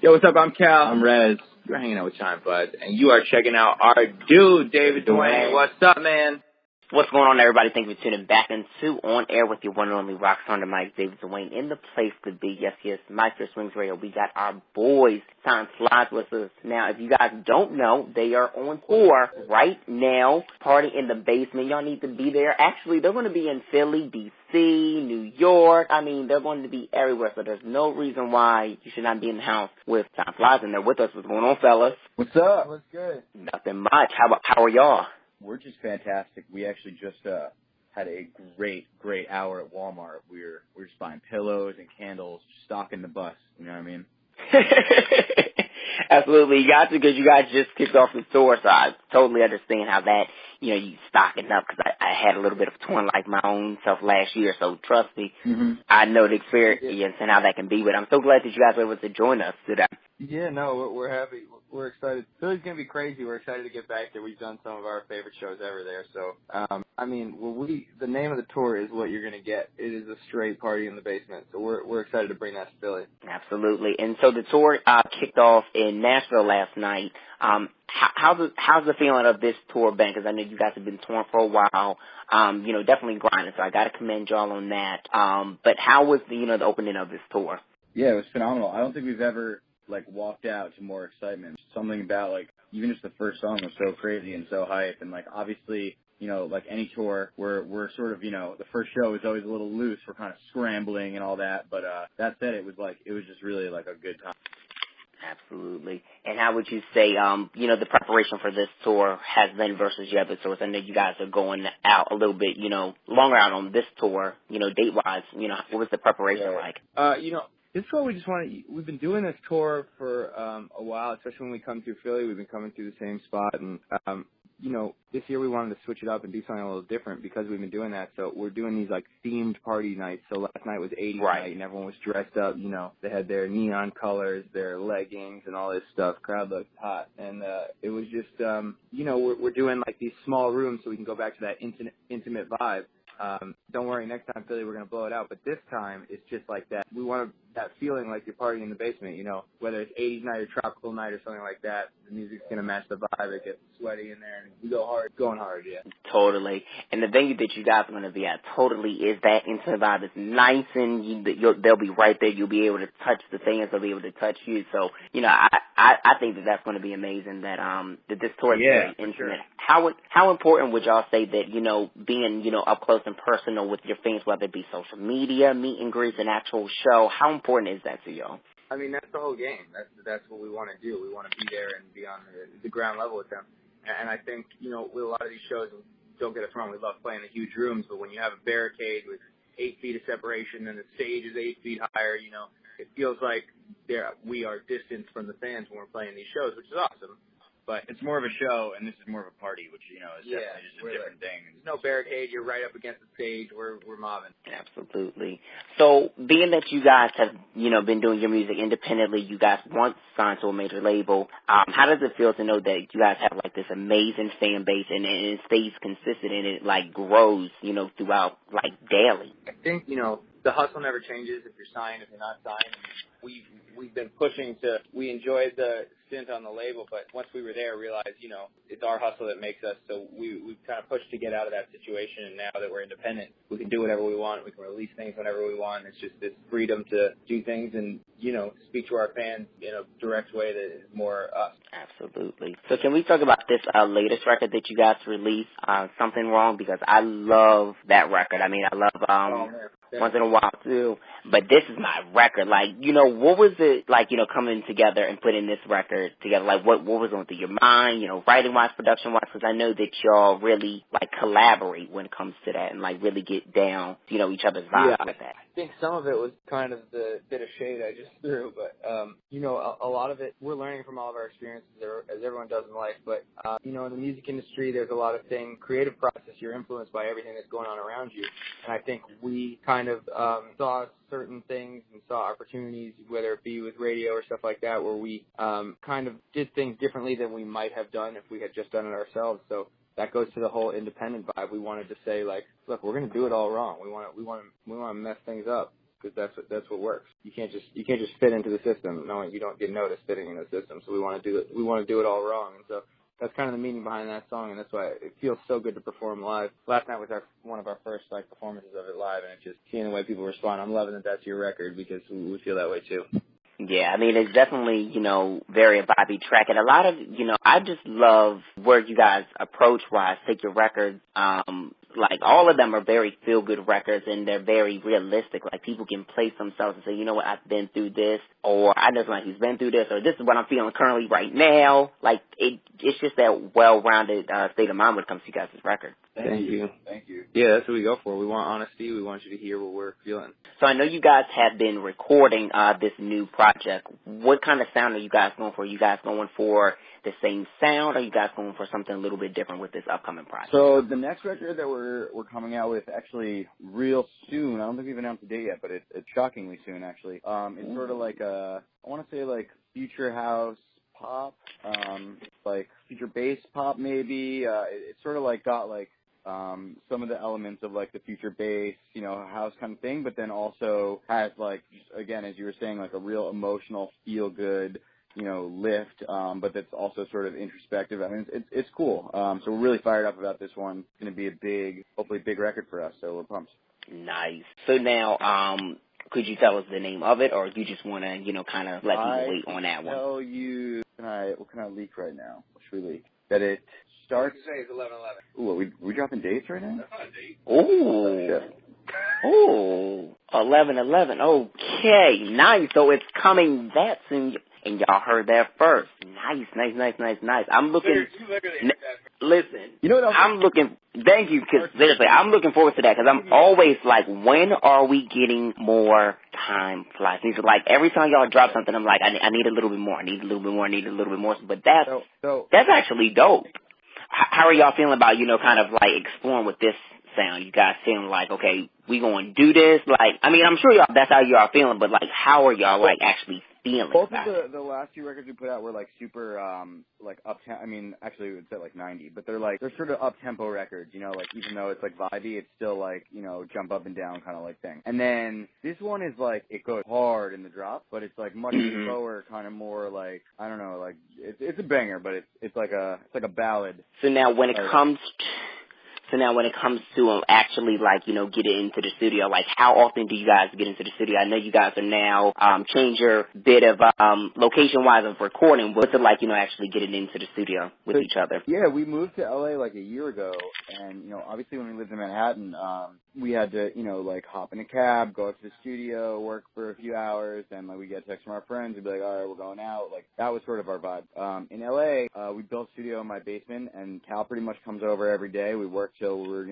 Yo, what's up? I'm Cal. I'm Rez. You're hanging out with Time Bud, and you are checking out our dude, David Duane. What's up, man? What's going on, everybody? Thank you for tuning back into On Air with your one and only rock star, the Mike, David Duane, in the place to be. Yes, Mike for Swings Radio. We got our boys, Timeflies, with us. Now, if you guys don't know, they are on tour right now, Party in the Basement. Y'all need to be there. Actually, they're going to be in Philly, D.C., New York. I mean, they're going to be everywhere, so there's no reason why you should not be in the house with Timeflies, and they're with us. What's going on, fellas? What's up? What's good? Nothing much. How are y'all? We're just fantastic. We actually just had a great hour at Walmart. We're just buying pillows and candles, stocking the bus. You know what I mean? Absolutely. You got to, because you guys just kicked off the tour, so I totally understand how that, you stocking up, because I had a little bit of a torn like my own self last year, so trust me, I know the experience and how that can be, but I'm so glad that you guys were able to join us today. Yeah, no, we're happy. We're excited. Philly's going to be crazy. We're excited to get back there. We've done some of our favorite shows ever there. So, the name of the tour is what you're going to get. It is a straight Party in the Basement. So we're excited to bring that to Philly. Absolutely. And so the tour kicked off in Nashville last night. How's the feeling of this tour been? Because I know you guys have been touring for a while. Definitely grinding. So I got to commend y'all on that. But how was the opening of this tour? Yeah, it was phenomenal. I don't think we've ever walked out to more excitement. Something about even just the first song was so crazy and so hype, and obviously any tour we're sort of the first show is always a little loose. We're kind of scrambling and all that, but that said, it was just really a good time. Absolutely. And how would you say the preparation for this tour has been versus your other tours? I know you guys are going out a little bit longer out on this tour, date wise. What was the preparation like? This tour, we've been doing this tour for a while, especially when we come through Philly. We've been coming through the same spot, and this year we wanted to switch it up and do something a little different because we've been doing that. So we're doing these themed party nights. So last night was 80s night, and everyone was dressed up. They had their neon colors, their leggings, and all this stuff. Crowd looked hot, and it was just we're doing these small rooms so we can go back to that intimate vibe. Don't worry, next time Philly we're gonna blow it out, but this time it's just like that. We want that feeling like you're partying in the basement, whether it's 80s night or tropical night or something like that. The music's gonna match the vibe. It gets sweaty in there, and we going hard, yeah. Totally. And the venue that you guys are gonna be at totally is that intimate vibe. It's nice, and they'll be right there. You'll be able to touch the fans. They'll be able to touch you. So I think that's going to be amazing. That this tour is very intimate. Sure. How important would y'all say that being up close and personal with your fans, whether it be social media, meet and greets, an actual show? How important is that to y'all? I mean, that's the whole game. That's what we want to do. We want to be there and be on the ground level with them. And I think with a lot of these shows, don't get us wrong, we love playing the huge rooms, but when you have a barricade with 8 feet of separation and the stage is 8 feet higher, it feels like we are distanced from the fans when we're playing these shows, which is awesome. But it's more of a show, and this is more of a party, which is definitely just a different thing. There's no barricade. You're right up against the stage. We're mobbing. Absolutely. So, being that you guys have been doing your music independently, you guys once signed to a major label. How does it feel to know that you guys have this amazing fan base, and it stays consistent, and it grows throughout daily? I think the hustle never changes if you're signed, if you're not signed. We've been pushing we enjoyed the stint on the label, but once we were there, realized, it's our hustle that makes us. So we've kind of pushed to get out of that situation. And now that we're independent, we can do whatever we want. We can release things whenever we want. It's just this freedom to do things and, speak to our fans in a direct way that is more us. Absolutely. So can we talk about this latest record that you guys released, Something Wrong? Because I love that record. I mean, I love Once in a While too. But this is my record. What was it coming together and putting this record together? What was going through your mind, writing-wise, production-wise? Because I know that y'all really, collaborate when it comes to that and, really get down, each other's vibes with that. I think some of it was kind of the bit of shade I just threw, but, a lot of it, we're learning from all of our experiences, as everyone does in life, but, in the music industry, there's a lot of things, creative process, you're influenced by everything that's going on around you, and I think we kind of saw certain things and saw opportunities, whether it be with radio or stuff like that, where we kind of did things differently than we might have done if we had just done it ourselves. So that goes to the whole independent vibe. We wanted to say, look, we're going to do it all wrong. We want to mess things up because that's what works. You can't just fit into the system. No, you don't get noticed fitting in the system. So we want to do it all wrong, and so that's kind of the meaning behind that song, and that's why it feels so good to perform live. Last night was one of our first performances of it live, and it's just seeing the way people respond. I'm loving that that's your record because we feel that way too. Yeah, I mean, it's definitely, very a vibey track. And a lot of, I just love where you guys approach-wise take your records. All of them are very feel-good records, and they're very realistic. Like, people can place themselves and say, you know what, I've been through this, or I know somebody who's been through this, or this is what I'm feeling currently right now. Like, it's just that well-rounded state of mind when it comes to you guys' record. Thank you. Thank you. Yeah, that's what we go for. We want honesty. We want you to hear what we're feeling. So I know you guys have been recording this new project. What kind of sound are you guys going for? Are you guys going for the same sound, or are you guys going for something a little bit different with this upcoming project? So the next record that we're coming out with actually real soon. I don't think we've announced the date yet, but it's shockingly soon actually. It's sort of like I want to say like future house pop, like future bass pop maybe. It's sort of like got like some of the elements of like the future bass, house kind of thing, but then also has like, again, as you were saying, like a real emotional feel good, lift, but that's also sort of introspective. I mean, it's cool. So we're really fired up about this one. It's going to be hopefully big record for us. So we're pumped. Nice. So now, could you tell us the name of it, or you just want to, kind of let people wait on that one? I tell you, what can I leak right now? What should we leak? That it starts. Say it's 11/11. Ooh, we dropping dates right now? That's not a date. Ooh. Ooh. 11/11. Okay. Nice. So it's coming that soon. And y'all heard that first. Nice. I'm looking. Listen. You know what I'm looking. Thank you, because seriously, I'm looking forward to that, because I'm always like, when are we getting more time flies? And like, every time y'all drop something, I'm like, I need a little bit more. I need a little bit more. But that's actually dope. How are y'all feeling about, kind of like exploring with this sound? You guys feeling like, okay, we gonna do this? Like, I mean, I'm sure y'all, that's how y'all feeling, but like, how are y'all like actually feeling? Both of the last few records we put out were like super, like up. I mean, actually it's at like 90, but they're sort of up tempo records. Like even though it's like vibey, it's still like jump up and down kind of like thing. And then this one is like it goes hard in the drop, but it's like much slower, kind of more like I don't know, like it's a banger, but it's like a ballad. So now when it comes to actually, like, getting into the studio, like, how often do you guys get into the studio? I know you guys are now change your bit of location-wise of recording. What's it like, actually getting into the studio with each other? Yeah, we moved to LA like a year ago, and obviously when we lived in Manhattan, we had to like hop in a cab, go up to the studio, work for a few hours, and like we get text from our friends, we'd be like, all right, we're going out. Like that was sort of our vibe. In LA, we built a studio in my basement, and Cal pretty much comes over every day. We work till we're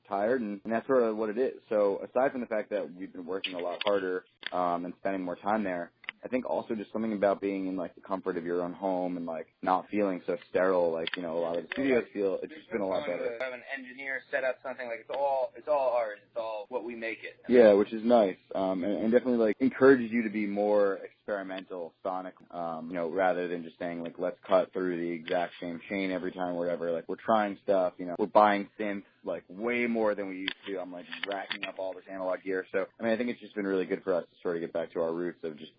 tired, and that's sort of what it is. So aside from the fact that we've been working a lot harder and spending more time there, I think also just something about being in like the comfort of your own home and like not feeling so sterile. Like a lot of the studios feel. It's just been a lot better. Have an engineer set up something like it's all ours. It's all what we make it. Yeah, which is nice. And definitely like encourages you to be more experimental, sonic. Rather than just saying like let's cut through the exact same chain every time, whatever. Like we're trying stuff. We're buying synths like way more than we used to. I'm like racking up all this analog gear. So I mean, I think it's just been really good for us to sort of get back to our roots of just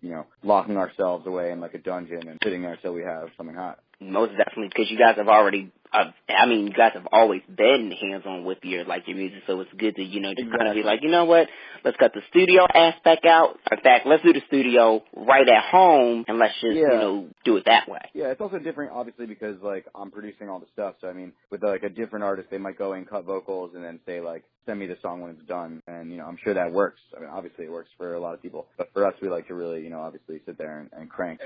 locking ourselves away in like a dungeon and sitting there until we have something hot. Most definitely, because you guys have already, you guys have always been hands-on with your music, so it's good to, just kind of be like, you know what, let's cut the studio aspect out. In fact, let's do the studio right at home, and let's just, do it that way. Yeah, it's also different, obviously, because, like, I'm producing all the stuff, so, I mean, with, like, a different artist, they might go and cut vocals and then say, like, send me the song when it's done, and, I'm sure that works. I mean, obviously it works for a lot of people, but for us, we like to really, obviously sit there and crank.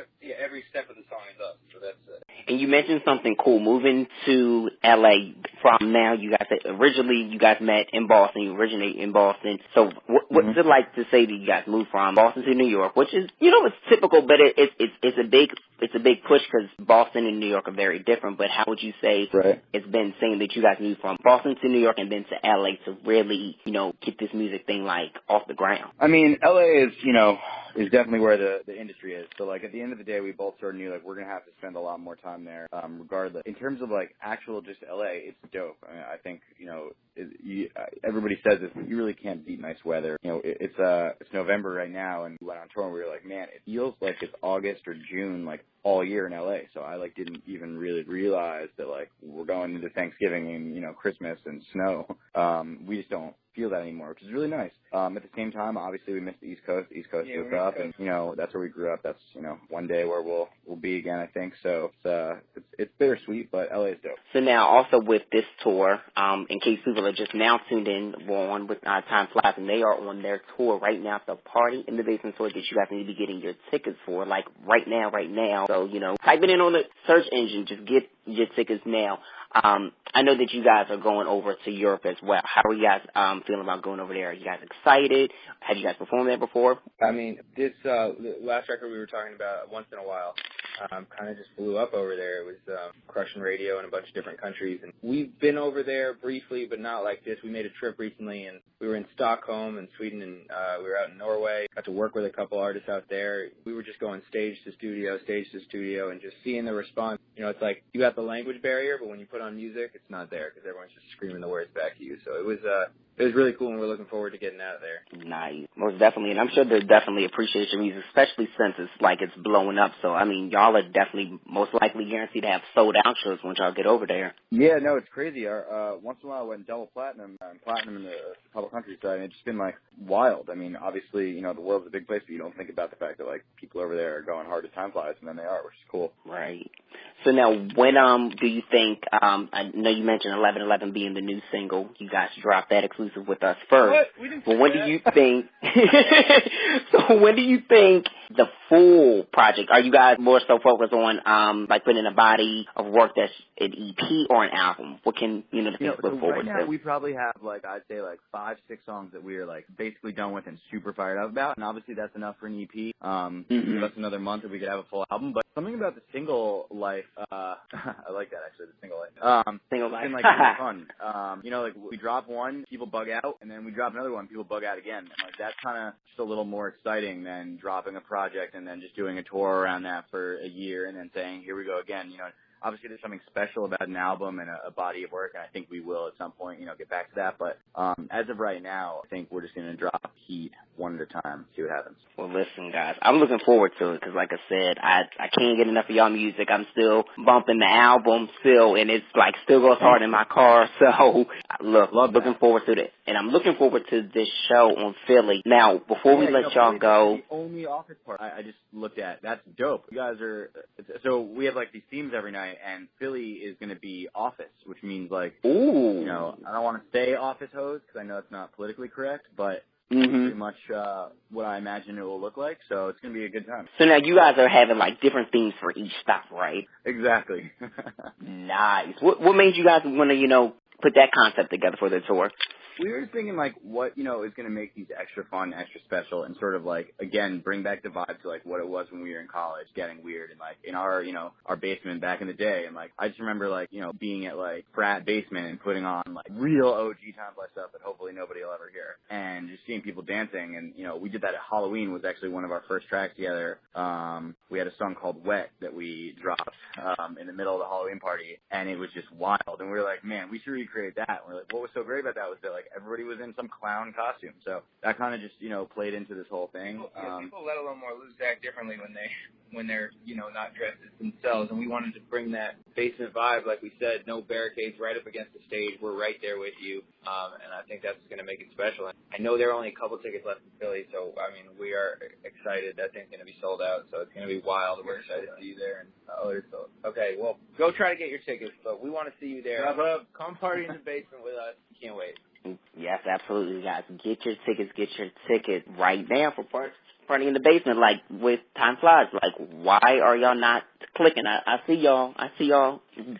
Every step of the song is us, so that's it. And you mentioned something cool, moving to LA from now. You guys said originally you guys met in Boston. You originate in Boston. So what's it like to say that you guys moved from Boston to New York? Which is, it's typical, but it's a big push because Boston and New York are very different. But how would you say it's been saying that you guys moved from Boston to New York and then to LA to really, get this music thing like off the ground? I mean, LA is definitely where the industry is. So like at the end of the day, we both sort of knew like we're gonna have to spend a lot more time there, regardless. In terms of like actual just LA, it's dope. I mean, I think everybody says this, but you really can't beat nice weather. You know, it's November right now, and we went on tour, and we were like, man, it feels like it's August or June, like, all year in LA. So I, like, didn't even really realize that, like, we're going into Thanksgiving and, you know, Christmas and snow. We just don't feel that anymore, which is really nice. At the same time, obviously we miss the East Coast. The East Coast is up, and, you know, that's where we grew up. That's, you know, one day where we'll be again, I think. So it's bittersweet, but LA is dope. So now, also with this tour, in case people are just now tuned in, we're on with Timeflies, and they are on their tour right now. The Party in the Basement tour that you guys need to be getting your tickets for, like right now. So, you know, type it in on the search engine. Just get your tickets now. I know that you guys are going over to Europe as well. How are you guys feeling about going over there? Are you guys excited? Have you guys performed there before? I mean, this the last record we were talking about, Once in a While, kind of just blew up over there. It was crushing radio in a bunch of different countries. And we've been over there briefly, but not like this. We made a trip recently, and we were in Stockholm and Sweden, and we were out in Norway. Got to work with a couple artists out there. We were just going stage to studio, and just seeing the response. You know, it's like you got the language barrier, but when you put on music, it's not there because everyone's just screaming the words back to you. So it was really cool, and we're looking forward to getting out of there. Nice. Most definitely. And I'm sure they'll definitely appreciate your music, especially since it's like it's blowing up. So, I mean, y'all are definitely most likely guaranteed to have sold out shows once y'all get over there. Yeah, no, it's crazy. Our Once in a While went double platinum in a couple countries. So, and it's just been, like, wild. I mean, obviously, you know, the world's a big place, but you don't think about the fact that, like, people over there are going hard to Timeflies, and then they are, which is cool. Right. So now, when do you think, I know you mentioned 11/11 being the new single. You guys dropped that exclusive with us first. What? We didn't but when do you think, so when do you think the full project, are you guys more so focused on, like putting in a body of work that's an EP or an album? What can, you know, the people look forward to? Right now we probably have, like, I'd say, like, 5-6 songs that we are, like, basically done with and super fired up about. And obviously that's enough for an EP. Give us another month and we could have a full album. But something about the single life, I like that actually, the single life. Single life. It's been, like, really fun. You know, like, we drop one, people bug out, and then we drop another one, people bug out again. And, like, that's kind of just a little more exciting than dropping a project and then just doing a tour around that for a year and then saying, here we go again. You know, obviously there's something special about an album and a body of work, and I think we will at some point, you know, get back to that. But as of right now, I think we're just going to drop heat one at a time, see what happens. Well, listen, guys, I'm looking forward to it because, like I said, I can't get enough of y'all music. I'm still bumping the album still, and it's, like, still goes hard in my car. So, looking forward to this. And I'm looking forward to this show on Philly. Now, before we let y'all go. The only office part I just looked at, that's dope. You guys are, so we have, like, these themes every night, and Philly is going to be office, which means, like, ooh, you know, I don't want to say office hose because I know it's not politically correct, but pretty much what I imagine it will look like, so it's going to be a good time. So now you guys are having, like, different themes for each stop, right? Exactly. Nice. What made you guys want to, you know, put that concept together for the tour? We were thinking, like, what, you know, is going to make these extra fun, extra special, and sort of, like, again, bring back the vibe to, like, what it was when we were in college, getting weird, and, like, in our, you know, our basement back in the day, and, like, I just remember, like, you know, being at, like, frat basement and putting on, like, real OG Timeflies stuff that hopefully nobody will ever hear, and just seeing people dancing, and, you know, we did that at Halloween, was actually one of our first tracks together. We had a song called Wet that we dropped in the middle of the Halloween party, and it was just wild, and we were like, man, we should recreate that, and we're like, what was so great about that was that, like, everybody was in some clown costume, so that kind of just, you know, played into this whole thing. People let a little more loose act differently when they're, you know, not dressed as themselves, and we wanted to bring that basement vibe, like we said, no barricades right up against the stage, we're right there with you, and I think that's going to make it special. I know there are only a couple tickets left in Philly, so, I mean, we are excited. That thing's going to be sold out, so it's going to be wild. We're excited to see you there. And okay, well, go try to get your tickets, but we want to see you there. Come party in the basement with us. Can't wait. Yes, absolutely, guys. Get your tickets right now for Party in the Basement, like, with Timeflies. Like, why are y'all not clicking? I see y'all.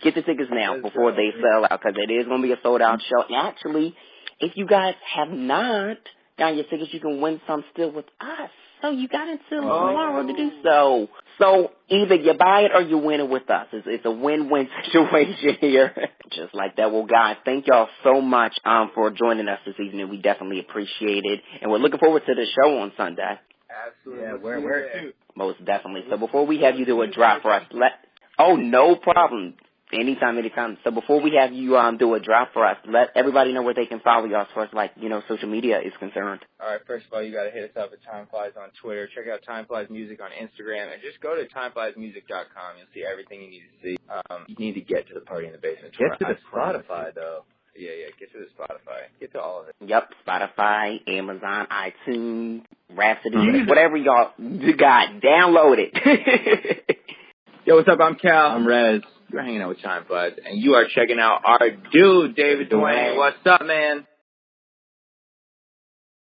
Get the tickets now before they sell out, because it is going to be a sold-out show. And actually, if you guys have not gotten your tickets, you can win some still with us. So you got until tomorrow to do so. So either you buy it or you win it with us. It's a win-win situation here. Just like that. Well, guys, thank y'all so much for joining us this evening. We definitely appreciate it. And we're looking forward to the show on Sunday. Absolutely. Yeah, where to? Most definitely. So before we have you do a drop for us, no problem. Anytime. So before we have you do a drop for us, let everybody know where they can follow y'all as far as, like, you know, social media is concerned. All right, first of all, you got to hit us up at Timeflies on Twitter. Check out Timeflies Music on Instagram, and just go to timefliesmusic.com. You'll see everything you need to see. You need to get to the Party in the Basement tour. Get to the Spotify, though. Yeah, get to the Spotify. Get to all of it. Yep, Spotify, Amazon, iTunes, Rhapsody, whatever y'all got, download it. Yo, what's up? I'm Cal. I'm Rez. You're hanging out with Chime Bud, and you are checking out our dude, Duane. What's up, man?